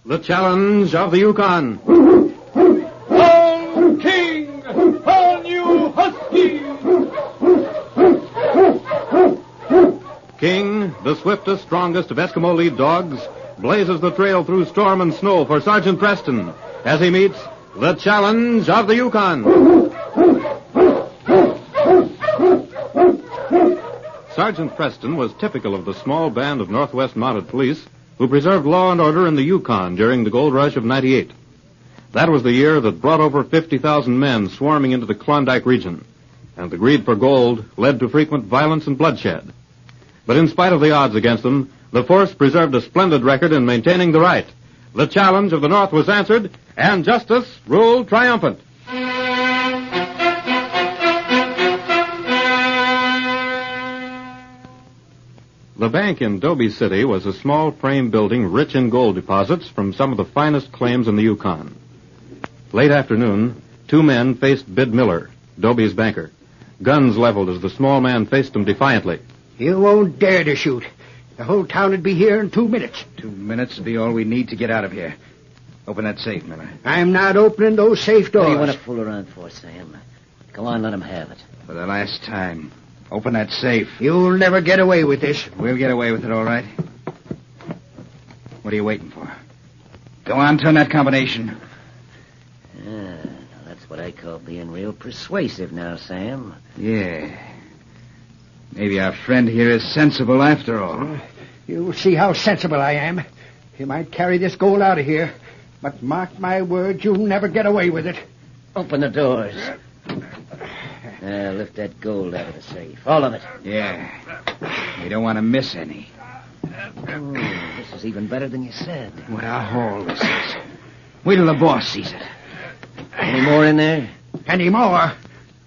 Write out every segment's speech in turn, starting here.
The challenge of the Yukon. On King! On you huskies! King, the swiftest, strongest of Eskimo lead dogs, blazes the trail through storm and snow for Sergeant Preston as he meets the challenge of the Yukon. Sergeant Preston was typical of the small band of Northwest Mounted Police who preserved law and order in the Yukon during the gold rush of '98. That was the year that brought over 50,000 men swarming into the Klondike region, and the greed for gold led to frequent violence and bloodshed. But in spite of the odds against them, the force preserved a splendid record in maintaining the right. The challenge of the North was answered, and justice ruled triumphant. The bank in Dobie City was a small frame building rich in gold deposits from some of the finest claims in the Yukon. Late afternoon, two men faced Bid Miller, Dobie's banker. Guns leveled as the small man faced him defiantly. You won't dare to shoot. The whole town would be here in 2 minutes. 2 minutes would be all we need to get out of here. Open that safe, Miller. I'm not opening those safe doors. What do you want to fool around for, Sam? Go on, let him have it. For the last time. Open that safe. You'll never get away with this. We'll get away with it, all right. What are you waiting for? Go on, turn that combination. Now that's what I call being real persuasive now, Sam. Yeah. Maybe our friend here is sensible after all. You'll see how sensible I am. You might carry this gold out of here, but mark my words, you'll never get away with it. Open the doors. Lift that gold out of the safe. All of it. Yeah. We don't want to miss any. This is even better than you said. What a haul this is. Wait till the boss sees it. Any more in there? Any more?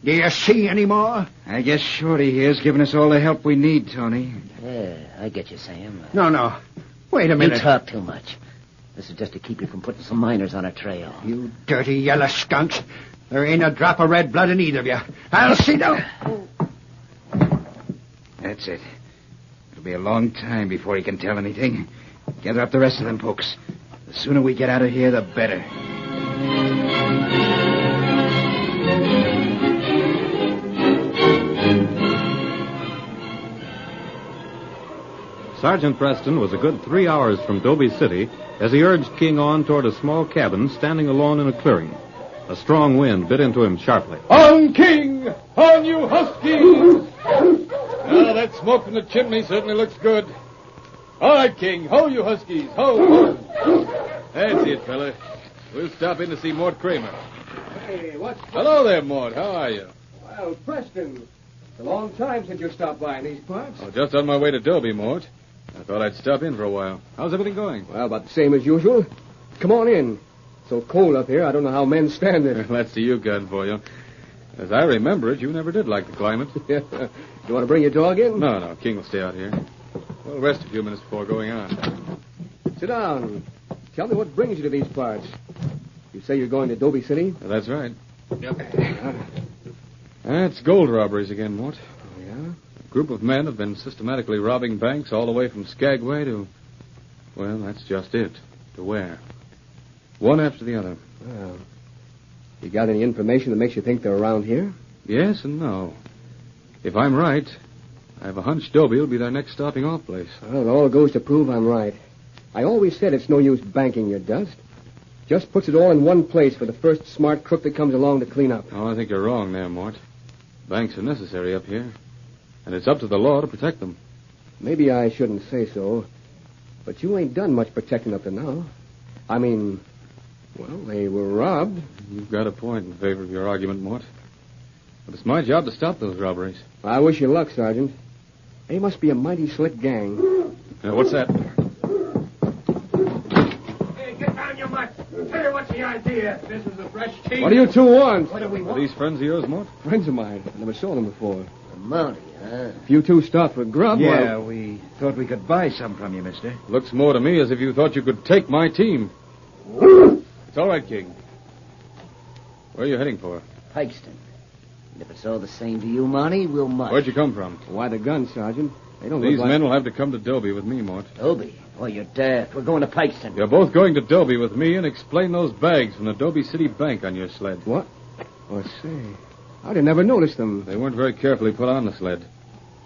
Do you see any more? I guess Shorty here's given us all the help we need, Tony. Yeah, I get you, Sam. No. Wait a minute. You talk too much. This is just to keep you from putting some miners on our trail. You dirty yellow skunks. There ain't a drop of red blood in either of you. I'll see them. That's it. It'll be a long time before he can tell anything. Gather up the rest of them, folks. The sooner we get out of here, the better. Sergeant Preston was a good 3 hours from Dobie City as he urged King on toward a small cabin standing alone in a clearing. A strong wind bit into him sharply. On King! On you huskies! That smoke from the chimney certainly looks good. All right, King. Ho, you huskies. Ho. That's it, fella. We'll stop in to see Mort Kramer. Hey, Hello there, Mort. How are you? Well, Preston, it's a long time since you stopped by in these parts. Oh, just on my way to Dobie, Mort. I thought I'd stop in for a while. How's everything going? Well, about the same as usual. Come on in. So cold up here, I don't know how men stand it. That's the Yukon for you. As I remember it, you never did like the climate. You want to bring your dog in? No. King will stay out here. We'll rest a few minutes before going on. Sit down. Tell me what brings you to these parts. You say you're going to Dobie City? That's right. Yep. It's gold robberies again, Mort. Oh, yeah? A group of men have been systematically robbing banks all the way from Skagway to... Well, that's just it. To where? One after the other. Well, you got any information that makes you think they're around here? Yes and no. If I'm right, I have a hunch Dobie will be their next stopping off place. Well, it all goes to prove I'm right. I always said it's no use banking your dust. Just puts it all in one place for the first smart crook that comes along to clean up. Oh, I think you're wrong there, Mort. Banks are necessary up here. And it's up to the law to protect them. Maybe I shouldn't say so, but you ain't done much protecting up to now. I mean, well, they were robbed. You've got a point in favor of your argument, Mort. But it's my job to stop those robberies. I wish you luck, Sergeant. They must be a mighty slick gang. What's that? Hey, get down your mutt. Tell you what's the idea. This is a fresh chief. What do you two want? What do we Are want? these friends of yours, Mort? Friends of mine. I never saw them before. A Mountie, huh? If you two stop for grub, Yeah, well... we thought we could buy some from you, mister. Looks more to me as if you thought you could take my team. It's all right, King. Where are you heading for? Pikeston. And if it's all the same to you, Mountie, we'll march. Where'd you come from? Why the gun, Sergeant? They don't These look like... men will have to come to Dobie with me, Mort. Dobie? Oh, you're daft. We're going to Pikeston. You're both going to Dobie with me and explain those bags from the Dobie City Bank on your sled. What? Oh, say. I'd have never noticed them. They weren't very carefully put on the sled.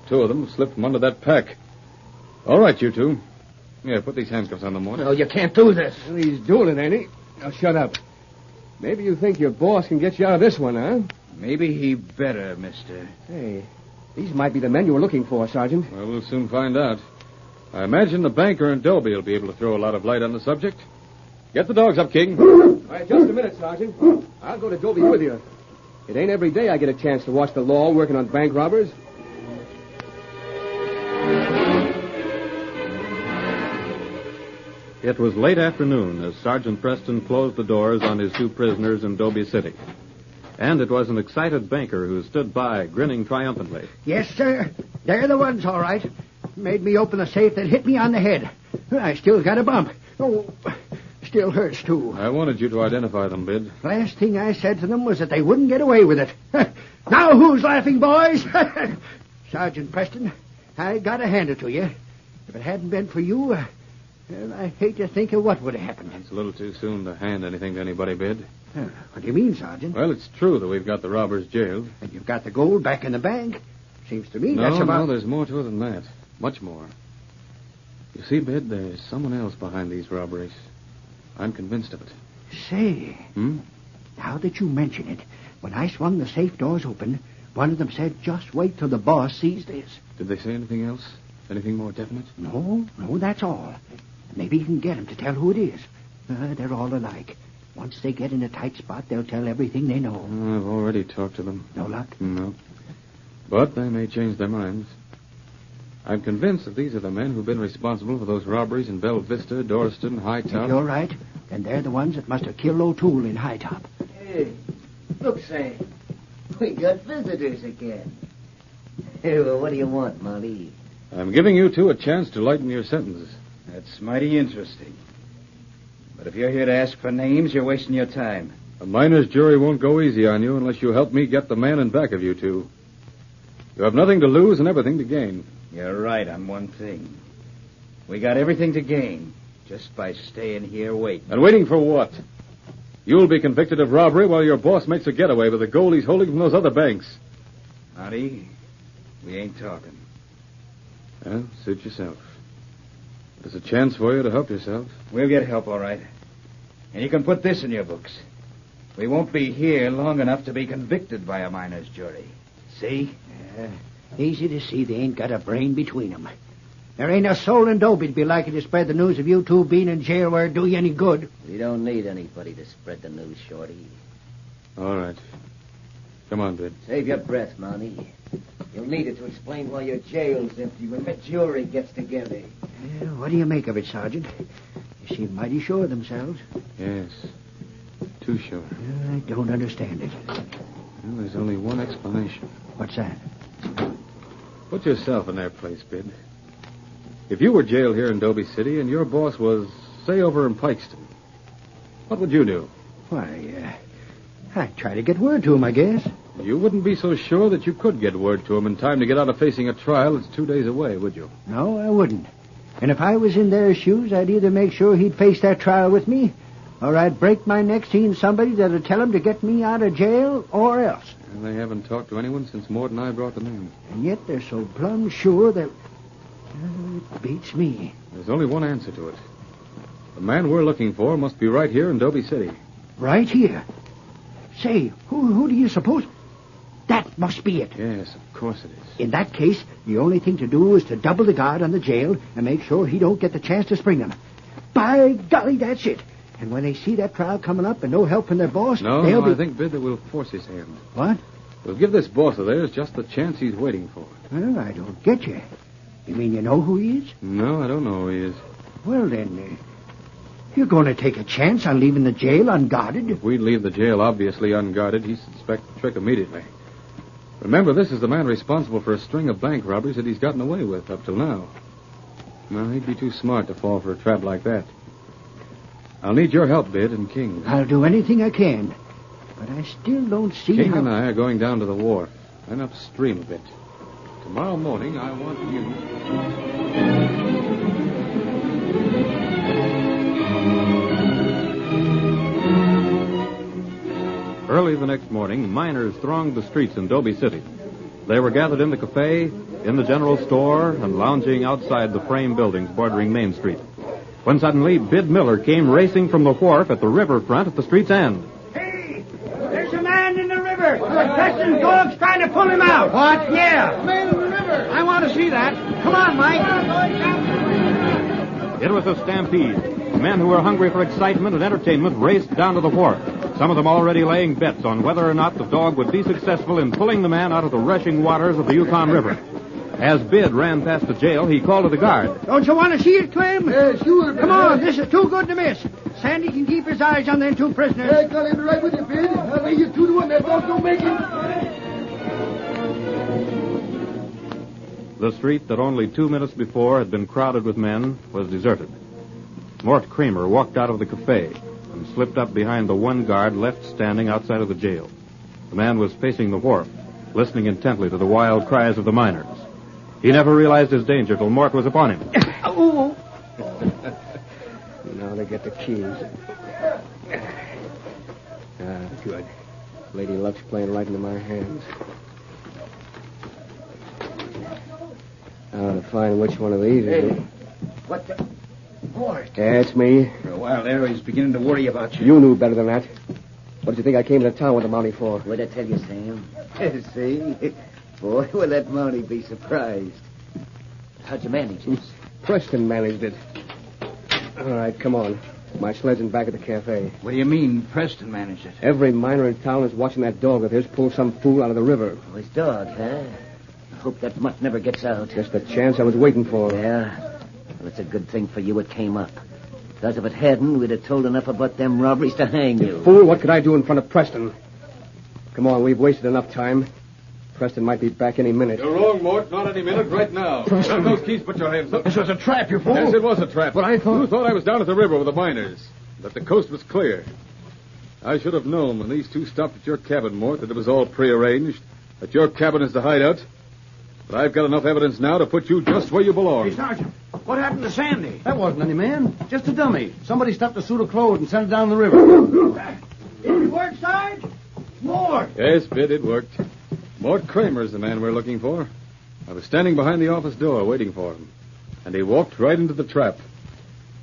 2 of them slipped from under that pack. All right, you two. Yeah, put these handcuffs on them, Mort. No, you can't do this. Well, he's doing it, ain't he? Now, shut up. Maybe you think your boss can get you out of this one, huh? Maybe he better, mister. Hey, these might be the men you were looking for, Sergeant. Well, we'll soon find out. I imagine the banker in Dobie will be able to throw a lot of light on the subject. Get the dogs up, King. All right, just a minute, Sergeant. I'll go to Dobie with you. It ain't every day I get a chance to watch the law working on bank robbers. It was late afternoon as Sergeant Preston closed the doors on his 2 prisoners in Dobie City. And it was an excited banker who stood by, grinning triumphantly. Yes, sir. They're the ones, all right. Made me open the safe that hit me on the head. I still got a bump. Oh, still hurts, too. I wanted you to identify them, Bid. Last thing I said to them was that they wouldn't get away with it. Now who's laughing, boys? Sergeant Preston, I gotta hand it to you. If it hadn't been for you, well, I hate to think of what would have happened. It's a little too soon to hand anything to anybody, Bid. What do you mean, Sergeant? Well, it's true that we've got the robbers jailed. And you've got the gold back in the bank. Seems to me No, that's about... no, there's more to it than that. Much more. You see, Bid, there's someone else behind these robberies. I'm convinced of it. Say, now that you mention it, when I swung the safe doors open, one of them said, just wait till the boss sees this. Did they say anything else? Anything more definite? No, that's all. Maybe you can get them to tell who it is. They're all alike. Once they get in a tight spot, they'll tell everything they know. I've already talked to them. No luck? No. But they may change their minds. I'm convinced that these are the men who've been responsible for those robberies in Belle Vista, Dorston, High Top. If you're right, then they're the ones that must have killed O'Toole in High Top. Hey, look, Sam. We got visitors again. Hey, well, what do you want, Mountie? I'm giving you two a chance to lighten your sentences. That's mighty interesting. But if you're here to ask for names, you're wasting your time. A miner's jury won't go easy on you unless you help me get the man in back of you two. You have nothing to lose and everything to gain. You're right on one thing. We got everything to gain just by staying here waiting. And waiting for what? You'll be convicted of robbery while your boss makes a getaway with the gold he's holding from those other banks. Mountie, we ain't talking. Well, suit yourself. There's a chance for you to help yourself. We'll get help, all right. And you can put this in your books. We won't be here long enough to be convicted by a miner's jury. See? Easy to see they ain't got a brain between them. There ain't a soul in Dobie to be likely to spread the news of you two being in jail where it do you any good. We don't need anybody to spread the news, Shorty. All right. Come on, Bid. Save your breath, Mountie. You'll need it to explain why your jail's empty when the jury gets together. What do you make of it, Sergeant? They seem mighty sure of themselves. Yes. Too sure. I don't understand it. Well, there's only one explanation. What's that? Put yourself in their place, Bid. If you were jailed here in Dobie City and your boss was, say, over in Pikeston, what would you do? Why, I'd try to get word to him, I guess. You wouldn't be so sure that you could get word to him in time to get out of facing a trial that's 2 days away, would you? No, I wouldn't. And if I was in their shoes, I'd either make sure he'd face that trial with me, or I'd break my neck seeing somebody that'd tell him to get me out of jail, or else. And they haven't talked to anyone since Mort and I brought them in. And yet they're so plumb sure that... it beats me. There's only one answer to it. The man we're looking for must be right here in Dobie City. Right here? Say, who do you suppose... That must be it. Yes, of course it is. In that case, the only thing to do is to double the guard on the jail and make sure he don't get the chance to spring them. By golly, that's it. And when they see that trial coming up and no help from their boss, they'll be... I think, Bid, that we'll force his hand. What? We'll give this boss of theirs just the chance he's waiting for. Well, I don't get you. You mean you know who he is? No, I don't know who he is. Well, then, you're going to take a chance on leaving the jail unguarded? If we'd leave the jail obviously unguarded, he'd suspect the trick immediately. Remember, this is the man responsible for a string of bank robberies that he's gotten away with up till now. Well, he'd be too smart to fall for a trap like that. I'll need your help, Bid, and King. I'll do anything I can. But I still don't see King how... and I are going down to the wharf, and upstream a bit. Tomorrow morning, I want you... Early the next morning, miners thronged the streets in Dobie City. They were gathered in the cafe, in the general store, and lounging outside the frame buildings bordering Main Street. When suddenly, Bid Miller came racing from the wharf at the riverfront at the street's end. Hey, there's a man in the river. Preston's dog's trying to pull him out. What? Yeah. A man in the river. I want to see that. Come on, Mike. It was a stampede. Men who were hungry for excitement and entertainment raced down to the wharf, some of them already laying bets on whether or not the dog would be successful in pulling the man out of the rushing waters of the Yukon River. As Bid ran past the jail, he called to the guard. Don't you want to see it, Clem? Sure. Come on, this is too good to miss. Sandy can keep his eyes on them two prisoners. I got him right with you, Bid. I'll lay you 2-1. That dog don't make it. The street that only 2 minutes before had been crowded with men was deserted. Mort Kramer walked out of the cafe and slipped up behind the one guard left standing outside of the jail. The man was pacing the wharf, listening intently to the wild cries of the miners. He never realized his danger till Mort was upon him. Oh. Now they get the keys. Good. Lady Luck's playing right into my hands. Now to find which one of these is it. What the... Mort. Yeah, it's me. For a while there, he's beginning to worry about you. You knew better than that. What did you think I came to town with the Mountie for? What'd I tell you, Sam? See? Boy, will that Mountie be surprised. How'd you manage this? Preston managed it. All right, come on. My sled's in back at the cafe. What do you mean, Preston managed it? Every miner in town is watching that dog of his pull some fool out of the river. Oh, his dog, huh? I hope that mutt never gets out. Just the chance I was waiting for. Yeah? Well, it's a good thing for you it came up. Because if it hadn't, we'd have told enough about them robberies to hang you. Fool, what could I do in front of Preston? Come on, we've wasted enough time. Preston might be back any minute. You're wrong, Mort. Not any minute. Right now. Preston. Those keys, put your hands up. This was a trap, you fool. Yes, it was a trap. But I thought... You thought I was down at the river with the miners. That the coast was clear. I should have known when these two stopped at your cabin, Mort, that it was all prearranged. That your cabin is the hideout. But I've got enough evidence now to put you just where you belong. Hey, Sergeant, what happened to Sandy? That wasn't any man. Just a dummy. Somebody stuffed a suit of clothes and sent it down the river. Did it work, Sarge? Mort. Yes, Bid, it worked. Mort Kramer's the man we're looking for. I was standing behind the office door waiting for him. And he walked right into the trap.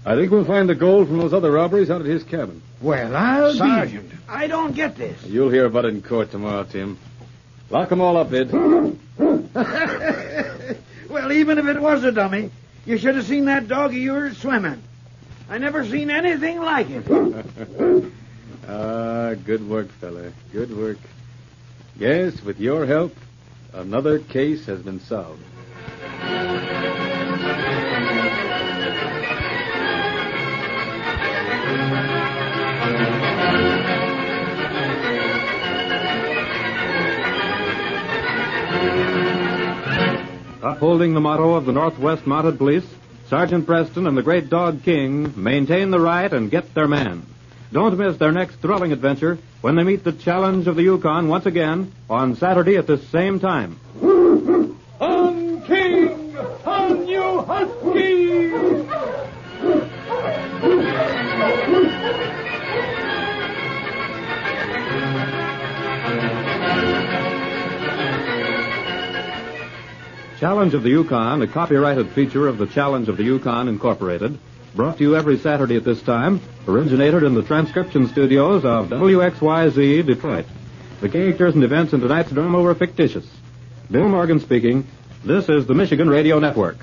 I think we'll find the gold from those other robberies out at his cabin. Well, I'll Sergeant. I don't get this. You'll hear about it in court tomorrow, Tim. Lock them all up, Bid. Well, even if it was a dummy, you should have seen that dog of yours swimming. I never seen anything like it. Good work, fella. Good work. Yes, with your help, another case has been solved. Upholding the motto of the Northwest Mounted Police, Sergeant Preston and the great dog King maintain the right and get their man. Don't miss their next thrilling adventure when they meet the challenge of the Yukon once again on Saturday at this same time. On King! On you huskies! Challenge of the Yukon, a copyrighted feature of the Challenge of the Yukon Incorporated, brought to you every Saturday at this time, originated in the transcription studios of WXYZ Detroit. The characters and events in tonight's drama were fictitious. Bill Morgan speaking. This is the Michigan Radio Network.